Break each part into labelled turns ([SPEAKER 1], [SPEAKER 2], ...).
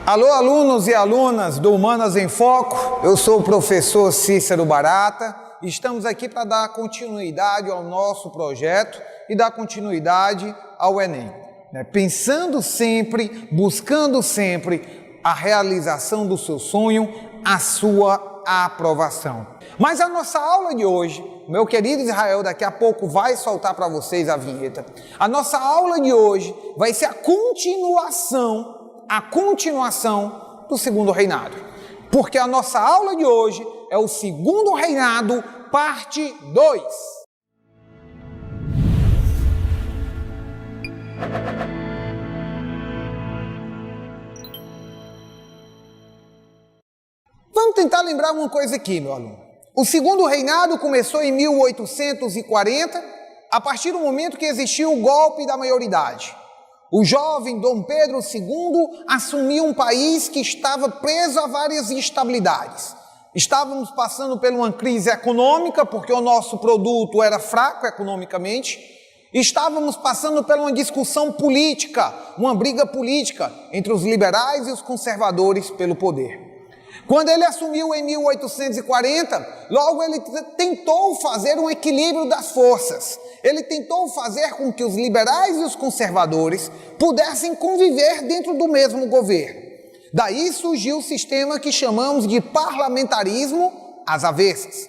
[SPEAKER 1] Alô, alunos e alunas do Humanas em Foco, eu sou o professor Cícero Barata e estamos aqui para dar continuidade ao nosso projeto e dar continuidade ao Enem, pensando sempre, buscando sempre a realização do seu sonho, a sua aprovação. Mas a nossa aula de hoje, meu querido Israel daqui a pouco vai soltar para vocês a vinheta, a nossa aula de hoje vai ser a continuação do segundo reinado, porque a nossa aula de hoje é o segundo reinado, parte 2. Vamos tentar lembrar uma coisa aqui, meu aluno. O segundo reinado começou em 1840, a partir do momento que existiu o golpe da maioridade. O jovem Dom Pedro II assumiu um país que estava preso a várias instabilidades. Estávamos passando por uma crise econômica, porque o nosso produto era fraco economicamente. Estávamos passando por uma discussão política, uma briga política entre os liberais e os conservadores pelo poder. Quando ele assumiu em 1840, logo ele tentou fazer um equilíbrio das forças. Ele tentou fazer com que os liberais e os conservadores pudessem conviver dentro do mesmo governo. Daí surgiu o sistema que chamamos de parlamentarismo às avessas.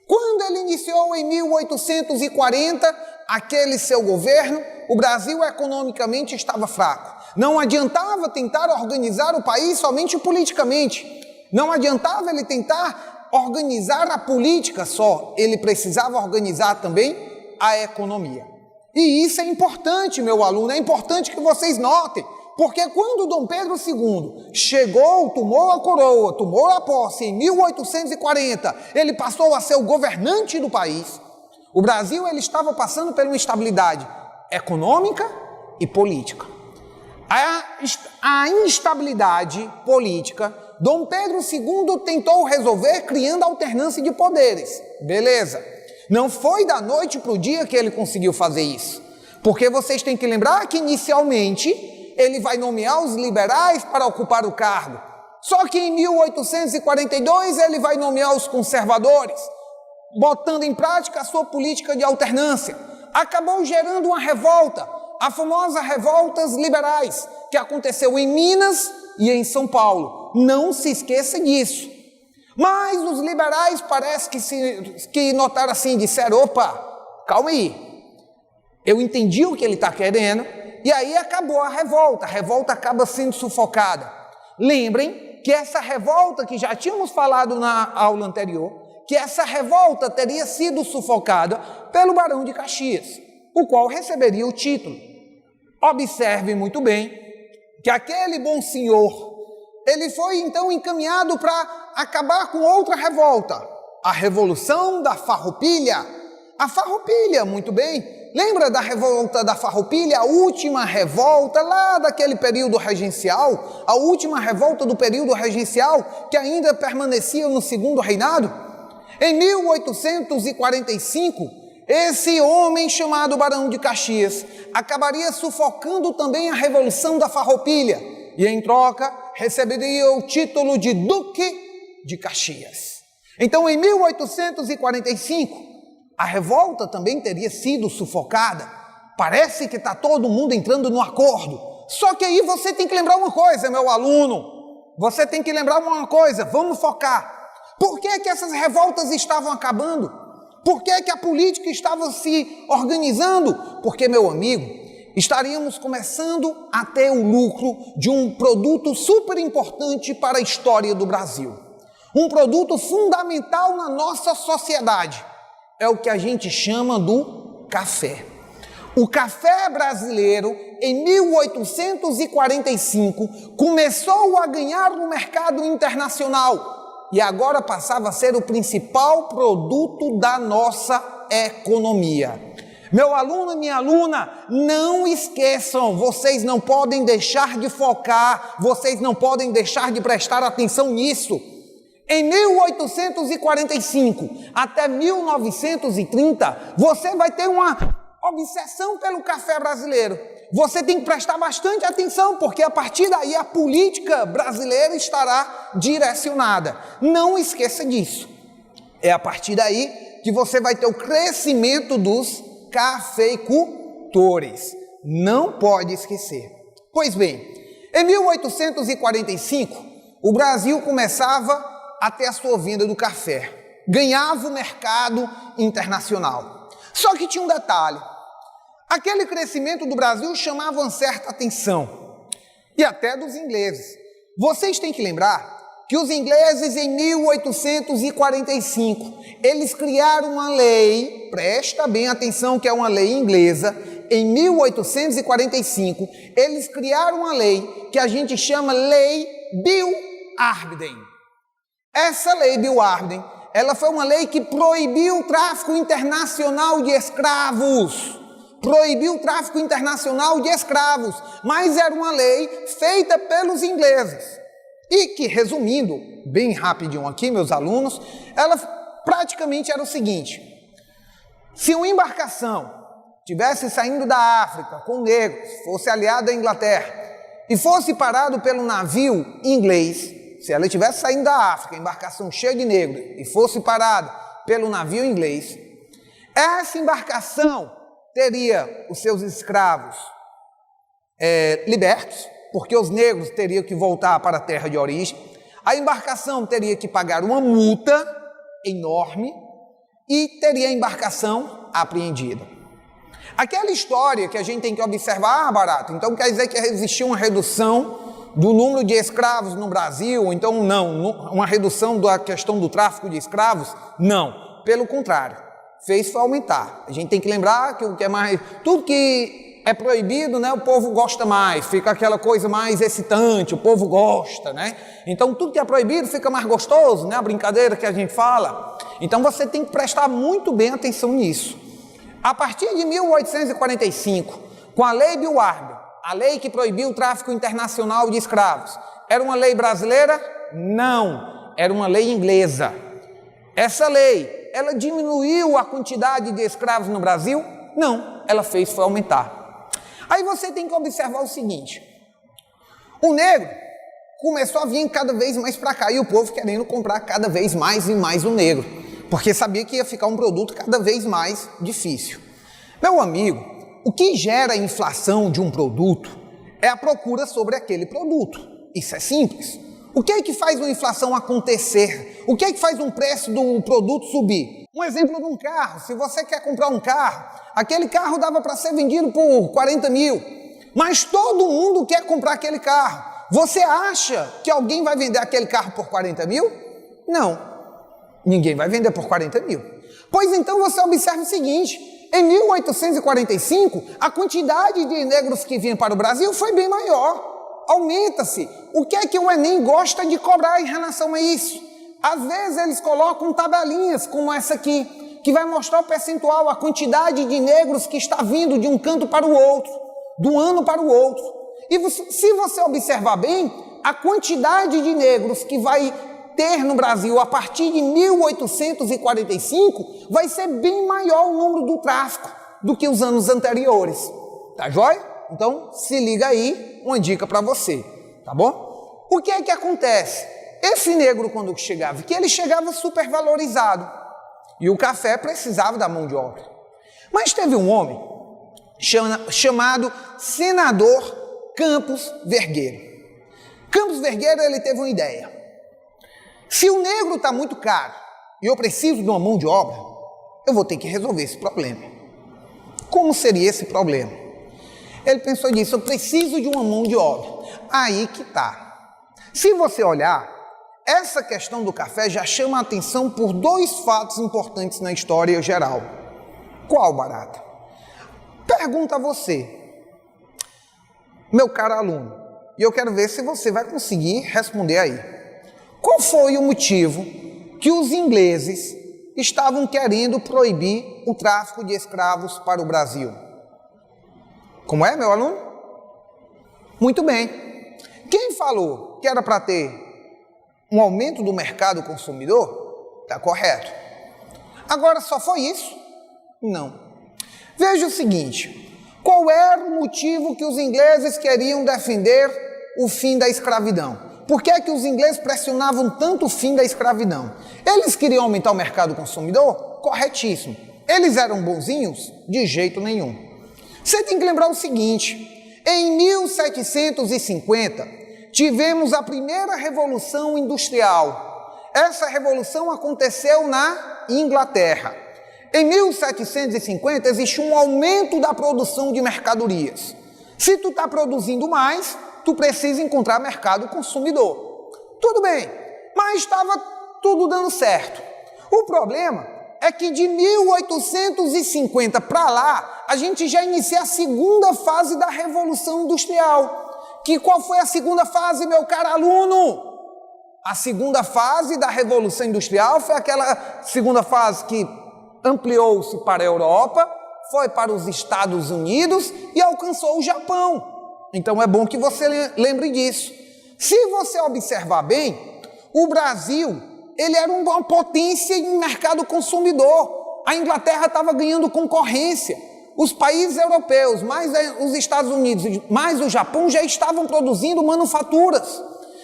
[SPEAKER 1] Quando ele iniciou em 1840, aquele seu governo, o Brasil economicamente estava fraco. Não adiantava tentar organizar o país somente politicamente. Não adiantava ele tentar organizar a política só, ele precisava organizar também a economia. E isso é importante, meu aluno, é importante que vocês notem, porque quando Dom Pedro II chegou, tomou a coroa, tomou a posse em 1840, ele passou a ser o governante do país. O Brasil ele estava passando por uma instabilidade econômica e política. A instabilidade política, Dom Pedro II tentou resolver criando alternância de poderes. Beleza. Não foi da noite para o dia que ele conseguiu fazer isso. Porque vocês têm que lembrar que inicialmente ele vai nomear os liberais para ocupar o cargo. Só que em 1842 ele vai nomear os conservadores, botando em prática a sua política de alternância. Acabou gerando uma revolta, a famosa revolta liberais, que aconteceu em Minas e em São Paulo. Não se esqueça disso. Mas os liberais parece que notaram assim, disseram, opa, calma aí, eu entendi o que ele está querendo, e aí acabou a revolta acaba sendo sufocada. Lembrem que essa revolta que já tínhamos falado na aula anterior, que essa revolta teria sido sufocada pelo Barão de Caxias, o qual receberia o título. Observe muito bem que aquele bom senhor, ele foi então encaminhado para acabar com outra revolta, a Revolução da Farroupilha. A Farroupilha, muito bem, lembra da revolta da Farroupilha, a última revolta lá daquele período regencial, a última revolta do período regencial que ainda permanecia no segundo reinado? Em 1845, esse homem chamado Barão de Caxias acabaria sufocando também a Revolução da Farroupilha e, em troca, receberia o título de Duque de Caxias. Então, em 1845, a revolta também teria sido sufocada. Parece que está todo mundo entrando no acordo. Só que aí você tem que lembrar uma coisa, meu aluno. Você tem que lembrar uma coisa, vamos focar. Por que essas revoltas estavam acabando? Por que a política estava se organizando? Porque, meu amigo, estaríamos começando a ter o lucro de um produto super importante para a história do Brasil. Um produto fundamental na nossa sociedade. É o que a gente chama do café. O café brasileiro, em 1845, começou a ganhar no mercado internacional e agora passava a ser o principal produto da nossa economia. Meu aluno e minha aluna, não esqueçam, vocês não podem deixar de focar, vocês não podem deixar de prestar atenção nisso. Em 1845 até 1930, você vai ter uma obsessão pelo café brasileiro. Você tem que prestar bastante atenção, porque a partir daí a política brasileira estará direcionada. Não esqueça disso. É a partir daí que você vai ter o crescimento dos cafeicultores. Não pode esquecer. Pois bem, em 1845, o Brasil começava a ter a sua venda do café. Ganhava o mercado internacional. Só que tinha um detalhe. Aquele crescimento do Brasil chamava uma certa atenção. E até dos ingleses. Vocês têm que lembrar que os ingleses, em 1845, eles criaram uma lei, presta bem atenção que é uma lei inglesa, em 1845, eles criaram uma lei que a gente chama Lei Bill-Arbiden. Essa Lei Bill-Arbiden, ela foi uma lei que proibiu o tráfico internacional de escravos. Proibiu o tráfico internacional de escravos, mas era uma lei feita pelos ingleses. E que, resumindo, bem rapidinho aqui, meus alunos, ela praticamente era o seguinte: se uma embarcação estivesse saindo da África com negros, fosse aliada à Inglaterra, e fosse parado pelo navio inglês, se ela estivesse saindo da África, embarcação cheia de negros, e fosse parada pelo navio inglês, essa embarcação teria os seus escravos libertos, porque os negros teriam que voltar para a terra de origem, a embarcação teria que pagar uma multa enorme e teria a embarcação apreendida. Aquela história que a gente tem que observar, barato, então quer dizer que existia uma redução do número de escravos no Brasil, ou então não, uma redução da questão do tráfico de escravos? Não, pelo contrário, fez foi aumentar. A gente tem que lembrar que o que é mais, tudo que é proibido, né, o povo gosta mais, fica aquela coisa mais excitante, o povo gosta, né? Então tudo que é proibido fica mais gostoso, né? A brincadeira que a gente fala. Então você tem que prestar muito bem atenção nisso. A partir de 1845, com a Lei Bill-Arbiden, a lei que proibiu o tráfico internacional de escravos, era uma lei brasileira? Não, era uma lei inglesa. Essa lei, ela diminuiu a quantidade de escravos no Brasil? Não, ela fez foi aumentar. Aí você tem que observar o seguinte: o negro começou a vir cada vez mais para cá e o povo querendo comprar cada vez mais e mais o negro, porque sabia que ia ficar um produto cada vez mais difícil. Meu amigo, o que gera a inflação de um produto é a procura sobre aquele produto. Isso é simples. O que é que faz uma inflação acontecer? O que é que faz um preço do produto subir? Um exemplo de um carro: se você quer comprar um carro, aquele carro dava para ser vendido por 40 mil, mas todo mundo quer comprar aquele carro. Você acha que alguém vai vender aquele carro por 40 mil? Não, ninguém vai vender por 40 mil. Pois então você observa o seguinte: em 1845, a quantidade de negros que vinham para o Brasil foi bem maior. Aumenta-se. O que é que o Enem gosta de cobrar em relação a isso? Às vezes eles colocam tabelinhas como essa aqui, que vai mostrar o percentual, a quantidade de negros que está vindo de um canto para o outro, de um ano para o outro. E se você observar bem, a quantidade de negros que vai ter no Brasil a partir de 1845 vai ser bem maior o número do tráfico do que os anos anteriores. Tá joia? Então, se liga aí, uma dica para você, tá bom? O que é que acontece? Esse negro, quando chegava, que ele chegava supervalorizado, e o café precisava da mão de obra. Mas teve um homem chamado Senador Campos Vergueiro. Campos Vergueiro, ele teve uma ideia. Se o negro está muito caro e eu preciso de uma mão de obra, eu vou ter que resolver esse problema. Como seria esse problema? Ele pensou nisso: eu preciso de uma mão de obra. Aí que tá. Se você olhar, essa questão do café já chama a atenção por dois fatos importantes na história geral. Qual, barata? Pergunta a você, meu caro aluno, e eu quero ver se você vai conseguir responder aí. Qual foi o motivo que os ingleses estavam querendo proibir o tráfico de escravos para o Brasil. Como é, meu aluno? Muito bem. Quem falou que era para ter um aumento do mercado consumidor? Está correto. Agora, só foi isso? Não. Veja o seguinte, qual era o motivo que os ingleses queriam defender o fim da escravidão? Por que é que os ingleses pressionavam tanto o fim da escravidão? Eles queriam aumentar o mercado consumidor? Corretíssimo. Eles eram bonzinhos? De jeito nenhum. Você tem que lembrar o seguinte, em 1750, tivemos a primeira Revolução Industrial. Essa revolução aconteceu na Inglaterra. Em 1750, existe um aumento da produção de mercadorias. Se tu está produzindo mais, tu precisa encontrar mercado consumidor. Tudo bem, mas estava tudo dando certo. O problema é que de 1850 para lá, a gente já inicia a segunda fase da Revolução Industrial. Qual foi a segunda fase, meu caro aluno? A segunda fase da Revolução Industrial foi aquela segunda fase que ampliou-se para a Europa, foi para os Estados Unidos e alcançou o Japão. Então é bom que você lembre disso. Se você observar bem, o Brasil, ele era uma potência em mercado consumidor. A Inglaterra estava ganhando concorrência. Os países europeus, mais os Estados Unidos, mais o Japão já estavam produzindo manufaturas.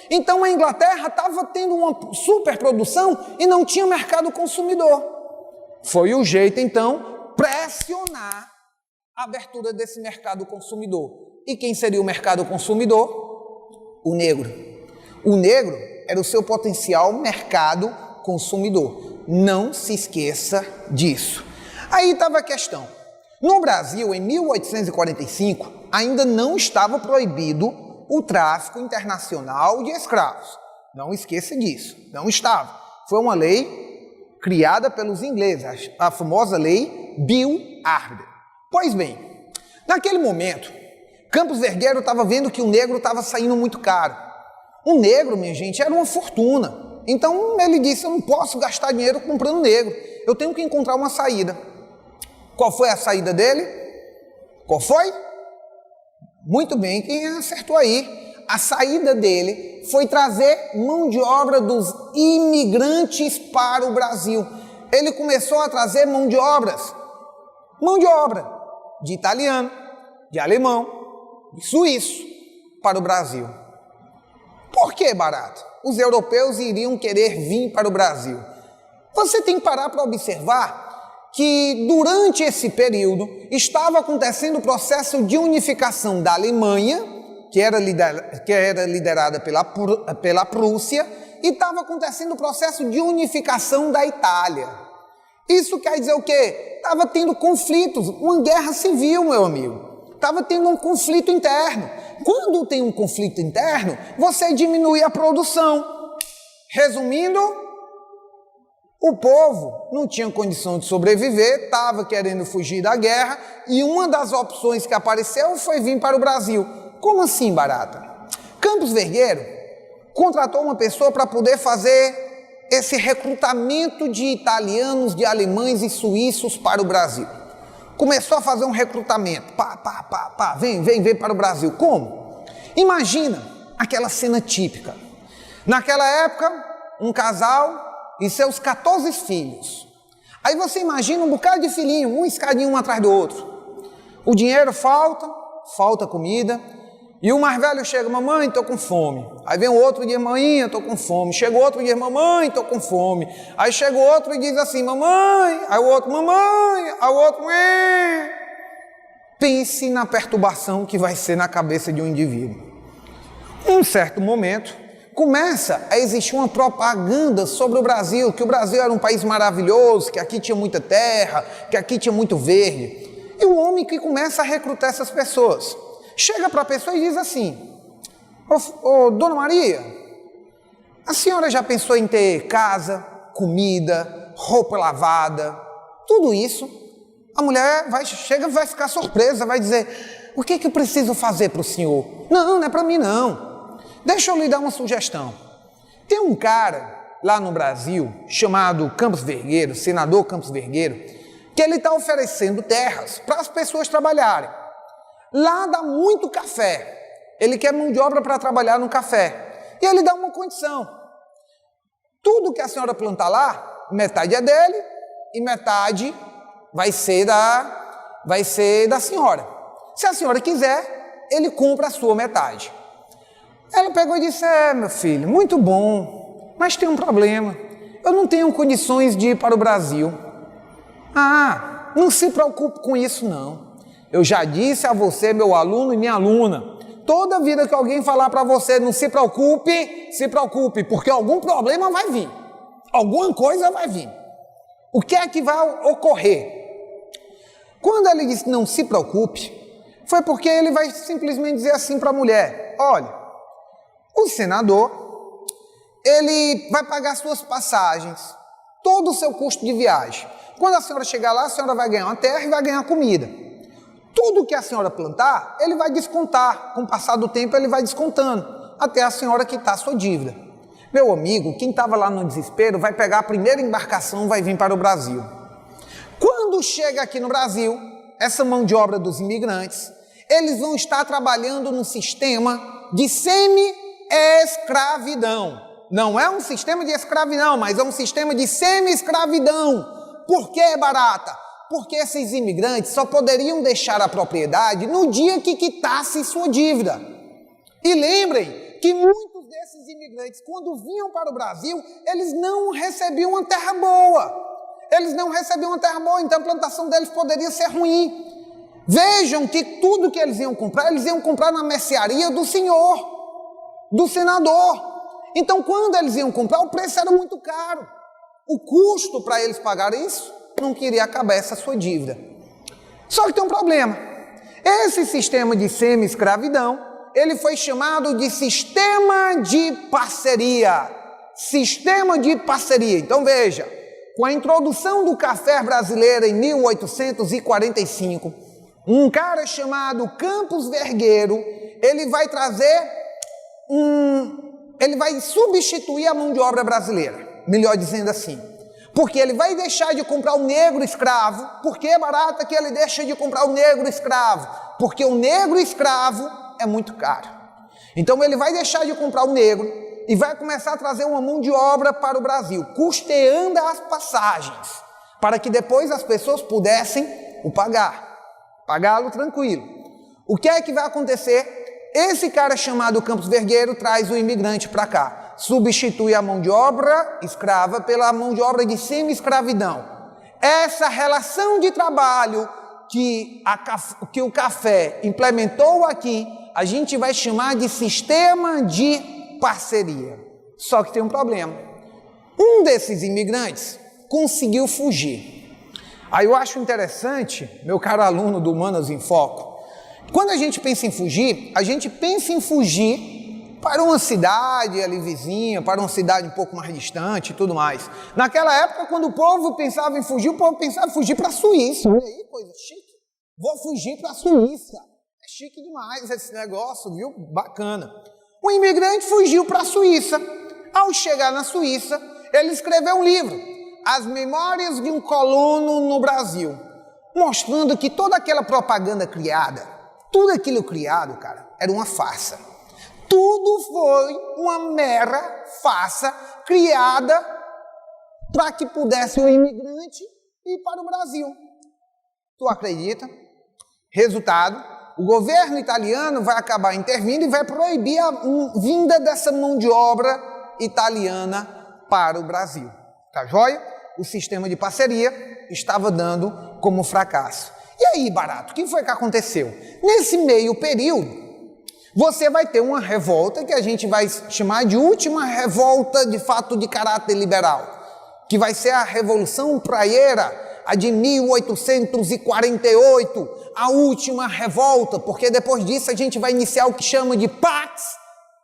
[SPEAKER 1] Então a Inglaterra estava tendo uma superprodução e não tinha mercado consumidor. Foi o jeito, então, pressionar a abertura desse mercado consumidor. E quem seria o mercado consumidor? O negro. O negro era o seu potencial mercado consumidor. Não se esqueça disso. Aí estava a questão. No Brasil, em 1845, ainda não estava proibido o tráfico internacional de escravos. Não esqueça disso. Não estava. Foi uma lei criada pelos ingleses, a famosa lei Bill-Harder. Pois bem, naquele momento, Campos Vergueiro estava vendo que o negro estava saindo muito caro. O negro, minha gente, era uma fortuna. Então ele disse, eu não posso gastar dinheiro comprando negro. Eu tenho que encontrar uma saída. Qual foi a saída dele? Qual foi? Muito bem, quem acertou aí? A saída dele foi trazer mão de obra dos imigrantes para o Brasil. Ele começou a trazer mão de obra de italiano, de alemão, de suíço para o Brasil. Por que, Barata? Os europeus iriam querer vir para o Brasil. Você tem que parar para observar que durante esse período estava acontecendo o processo de unificação da Alemanha, que era liderada pela Prússia, e estava acontecendo o processo de unificação da Itália. Isso quer dizer o quê? Estava tendo conflitos, uma guerra civil, meu amigo. Estava tendo um conflito interno. Quando tem um conflito interno, você diminui a produção. Resumindo, o povo não tinha condição de sobreviver, estava querendo fugir da guerra, e uma das opções que apareceu foi vir para o Brasil. Como assim, Barata? Campos Vergueiro contratou uma pessoa para poder fazer esse recrutamento de italianos, de alemães e suíços para o Brasil. Começou a fazer um recrutamento, vem para o Brasil. Como? Imagina aquela cena típica. Naquela época, um casal e seus 14 filhos. Aí você imagina um bocado de filhinho, um escadinho um atrás do outro. O dinheiro falta comida. E o mais velho chega, mamãe, estou com fome. Aí vem o outro e diz, mãe, estou com fome. Chega o outro e diz, mamãe, estou com fome. Aí chega o outro e diz assim, mamãe. Aí o outro, mamãe. Aí o outro, mãe. Pense na perturbação que vai ser na cabeça de um indivíduo. Em um certo momento, começa a existir uma propaganda sobre o Brasil, que o Brasil era um país maravilhoso, que aqui tinha muita terra, que aqui tinha muito verde. E o homem que começa a recrutar essas pessoas, chega para a pessoa e diz assim, Dona Maria, a senhora já pensou em ter casa, comida, roupa lavada, tudo isso? A mulher vai ficar surpresa, vai dizer, o que eu preciso fazer para o senhor? Não é para mim não. Deixa eu lhe dar uma sugestão. Tem um cara lá no Brasil, chamado Campos Vergueiro, senador Campos Vergueiro, que ele está oferecendo terras para as pessoas trabalharem. Lá dá muito café, ele quer mão de obra para trabalhar no café, e ele dá uma condição: tudo que a senhora plantar lá, metade é dele e metade vai ser da senhora. Se a senhora quiser, ele compra a sua metade. Ela pegou e disse: meu filho, muito bom, mas tem um problema, eu não tenho condições de ir para o Brasil. Ah, não se preocupe com isso não. Eu já disse a você, meu aluno e minha aluna, toda vida que alguém falar para você, não se preocupe, porque algum problema vai vir, alguma coisa vai vir. O que é que vai ocorrer? Quando ele disse não se preocupe, foi porque ele vai simplesmente dizer assim para a mulher: olha, o senador, ele vai pagar suas passagens, todo o seu custo de viagem. Quando a senhora chegar lá, a senhora vai ganhar uma terra e vai ganhar comida. Tudo que a senhora plantar, ele vai descontar. Com o passar do tempo, ele vai descontando, até a senhora quitar a sua dívida. Meu amigo, quem estava lá no desespero, vai pegar a primeira embarcação, vai vir para o Brasil. Quando chega aqui no Brasil, essa mão de obra dos imigrantes, eles vão estar trabalhando num sistema de semi-escravidão. Não é um sistema de escravidão, mas é um sistema de semi-escravidão. Por que, Barata? Porque esses imigrantes só poderiam deixar a propriedade no dia que quitasse sua dívida. E lembrem que muitos desses imigrantes, quando vinham para o Brasil, eles não recebiam uma terra boa. Então a plantação deles poderia ser ruim. Vejam que tudo que eles iam comprar na mercearia do senhor, do senador. Então, quando eles iam comprar, o preço era muito caro. O custo para eles pagarem isso não queria acabar essa sua dívida. Só que tem um problema. Esse sistema de semi-escravidão, ele foi chamado de sistema de parceria. Sistema de parceria. Então veja, com a introdução do café brasileiro em 1845, um cara chamado Campos Vergueiro, ele vai substituir a mão de obra brasileira, melhor dizendo assim, porque ele vai deixar de comprar o negro escravo. Por que, Barata, que ele deixa de comprar o negro escravo? Porque o negro escravo é muito caro. Então ele vai deixar de comprar o negro e vai começar a trazer uma mão de obra para o Brasil, custeando as passagens, para que depois as pessoas pudessem o pagá-lo tranquilo. O que é que vai acontecer? Esse cara chamado Campos Vergueiro traz o imigrante para cá, substitui a mão de obra escrava pela mão de obra de semi-escravidão. Essa relação de trabalho que o café implementou aqui, a gente vai chamar de sistema de parceria. Só que tem um problema. Um desses imigrantes conseguiu fugir. Aí eu acho interessante, meu caro aluno do Humanas em Foco, quando a gente pensa em fugir, a gente pensa em fugir para uma cidade ali vizinha, para uma cidade um pouco mais distante e tudo mais. Naquela época, quando o povo pensava em fugir, o povo pensava em fugir para a Suíça. Olha aí, coisa chique. Vou fugir para a Suíça. É chique demais esse negócio, viu? Bacana. O imigrante fugiu para a Suíça. Ao chegar na Suíça, ele escreveu um livro, As Memórias de um Colono no Brasil, mostrando que toda aquela propaganda criada, tudo aquilo criado, cara, era uma farsa. Tudo foi uma mera farsa criada para que pudesse um imigrante ir para o Brasil. Tu acredita? Resultado, o governo italiano vai acabar intervindo e vai proibir a vinda dessa mão de obra italiana para o Brasil. Tá joia? O sistema de parceria estava dando como fracasso. E aí, Barato, o que foi que aconteceu? Nesse meio período, você vai ter uma revolta que a gente vai chamar de última revolta de fato de caráter liberal, que vai ser a Revolução Praieira, a de 1848, a última revolta, porque depois disso a gente vai iniciar o que chama de Pax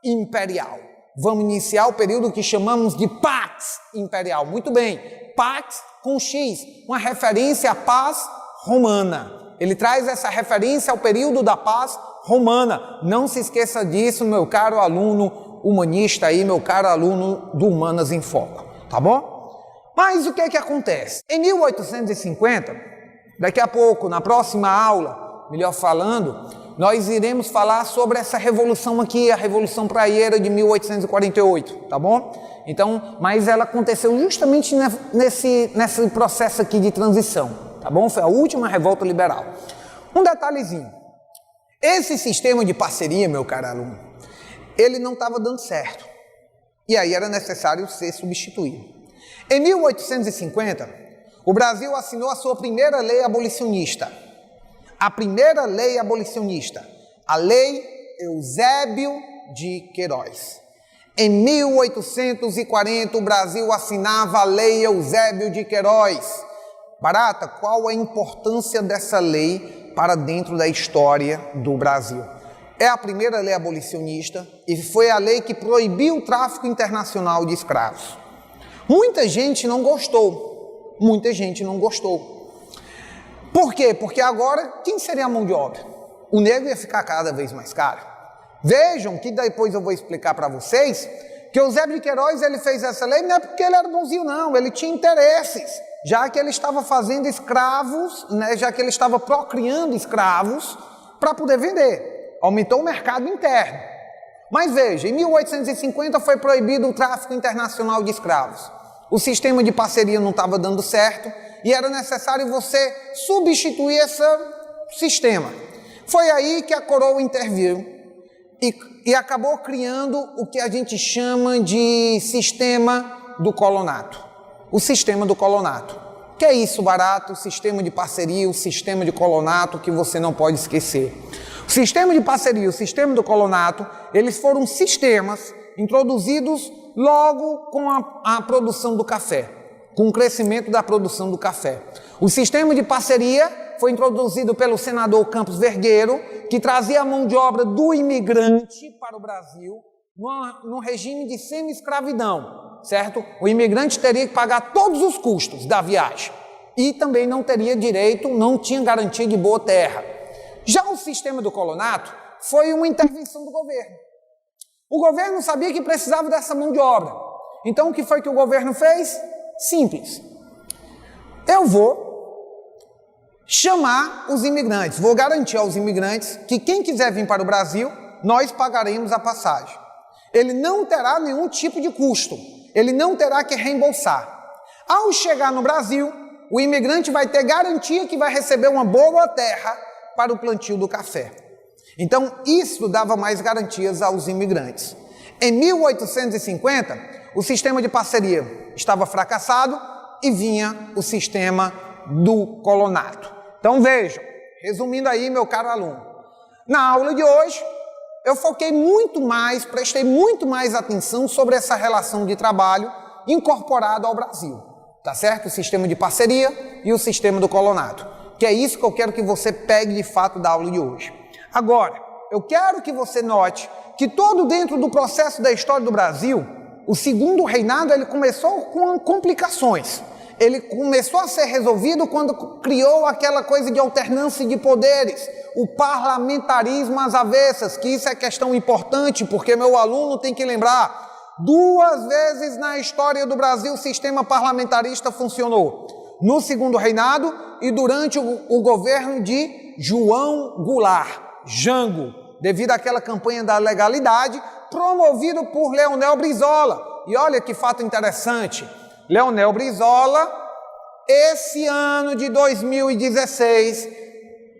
[SPEAKER 1] Imperial. Vamos iniciar o período que chamamos de Pax Imperial. Muito bem, Pax com X, uma referência à paz romana. Ele traz essa referência ao período da paz romana. Não se esqueça disso, meu caro aluno humanista aí, meu caro aluno do Humanas em Foco, tá bom? Mas o que é que acontece? Em 1850, Daqui a pouco, na próxima aula, melhor falando, nós iremos falar sobre essa revolução aqui, a Revolução Praieira de 1848, tá bom? Então, mas ela aconteceu justamente nesse processo aqui de transição, tá bom? Foi a última revolta liberal. Um detalhezinho, esse sistema de parceria, meu caro aluno, ele não estava dando certo, e aí era necessário ser substituído. Em 1850, o Brasil assinou a sua primeira lei abolicionista, a primeira lei abolicionista, a Lei Eusébio de Queiroz. Em 1840, o Brasil assinava a Lei Eusébio de Queiroz. Barata, qual a importância dessa lei para dentro da história do Brasil? É a primeira lei abolicionista e foi a lei que proibiu o tráfico internacional de escravos. Muita gente não gostou, muita gente não gostou. Por quê? Porque agora, quem seria a mão de obra? O negro ia ficar cada vez mais caro. Vejam que depois eu vou explicar para vocês que o Eusébio de Queiroz ele fez essa lei não é porque ele era bonzinho não, ele tinha interesses, já que ele estava fazendo escravos, né, já que ele estava procriando escravos para poder vender. Aumentou o mercado interno. Mas veja, em 1850 foi proibido o tráfico internacional de escravos. O sistema de parceria não estava dando certo e era necessário você substituir esse sistema. Foi aí que a coroa interviu e acabou criando o que a gente chama de sistema do colonato. O sistema do colonato. Que é isso, Barato? O sistema de parceria, o sistema de colonato que você não pode esquecer. O sistema de parceria e o sistema do colonato, eles foram sistemas introduzidos logo com a produção do café, com o crescimento da produção do café. O sistema de parceria foi introduzido pelo senador Campos Vergueiro, que trazia a mão de obra do imigrante para o Brasil, num regime de semi-escravidão, certo? O imigrante teria que pagar todos os custos da viagem e também não teria direito, não tinha garantia de boa terra. Já o sistema do colonato foi uma intervenção do governo. O governo sabia que precisava dessa mão de obra. Então, o que foi que o governo fez? Simples. Eu vou chamar os imigrantes, vou garantir aos imigrantes que quem quiser vir para o Brasil, nós pagaremos a passagem. Ele não terá nenhum tipo de custo, ele não terá que reembolsar. Ao chegar no Brasil, o imigrante vai ter garantia que vai receber uma boa terra para o plantio do café. Então, isso dava mais garantias aos imigrantes. Em 1850, o sistema de parceria estava fracassado e vinha o sistema do colonato. Então, vejam, resumindo aí, meu caro aluno, na aula de hoje, eu prestei muito mais atenção sobre essa relação de trabalho incorporado ao Brasil, tá certo? O sistema de parceria e o sistema do colonato, que é isso que eu quero que você pegue de fato da aula de hoje. Agora, eu quero que você note que todo dentro do processo da história do Brasil, o segundo reinado ele começou com complicações. Ele começou a ser resolvido quando criou aquela coisa de alternância de poderes, o parlamentarismo às avessas, que isso é questão importante, porque meu aluno tem que lembrar, 2 vezes na história do Brasil o sistema parlamentarista funcionou. No segundo reinado e durante o governo de João Goulart, Jango, devido àquela campanha da legalidade, promovido por Leonel Brizola. E olha que fato interessante, Leonel Brizola, esse ano de 2016,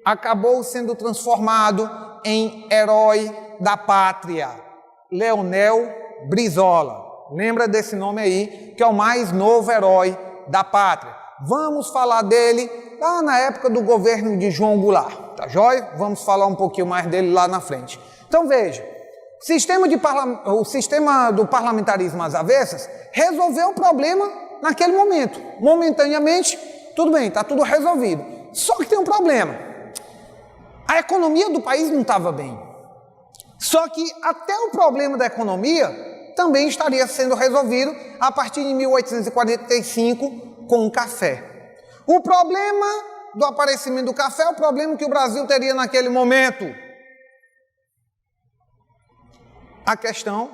[SPEAKER 1] acabou sendo transformado em herói da pátria. Leonel Brizola. Lembra desse nome aí, que é o mais novo herói da pátria. Vamos falar dele lá na época do governo de João Goulart, tá jóia? Vamos falar um pouquinho mais dele lá na frente. Então veja, o sistema do parlamentarismo às avessas resolveu o problema naquele momento. Momentaneamente, tudo bem, está tudo resolvido. Só que tem um problema. A economia do país não estava bem. Só que até o problema da economia também estaria sendo resolvido a partir de 1845 com o café. O problema do aparecimento do café é o problema que o Brasil teria naquele momento. A questão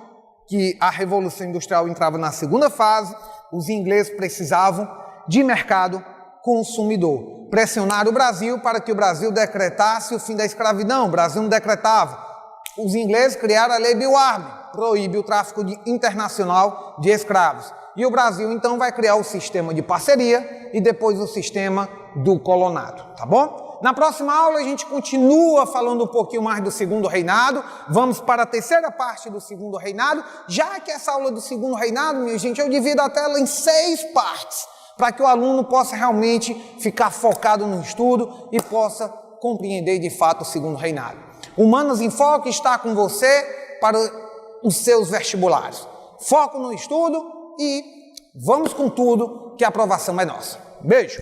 [SPEAKER 1] que a Revolução Industrial entrava na segunda fase, os ingleses precisavam de mercado consumidor. Pressionaram o Brasil para que o Brasil decretasse o fim da escravidão. O Brasil não decretava. Os ingleses criaram a Lei Bill Army, proíbe o tráfico internacional de escravos. E o Brasil, então, vai criar o sistema de parceria e depois o sistema do colonado, tá bom? Na próxima aula a gente continua falando um pouquinho mais do segundo reinado, vamos para a terceira parte do segundo reinado, já que essa aula do segundo reinado, minha gente, eu divido a tela em 6 partes, para que o aluno possa realmente ficar focado no estudo e possa compreender de fato o segundo reinado. Humanos em Foco está com você para os seus vestibulares. Foco no estudo e vamos com tudo, que a aprovação é nossa. Beijo!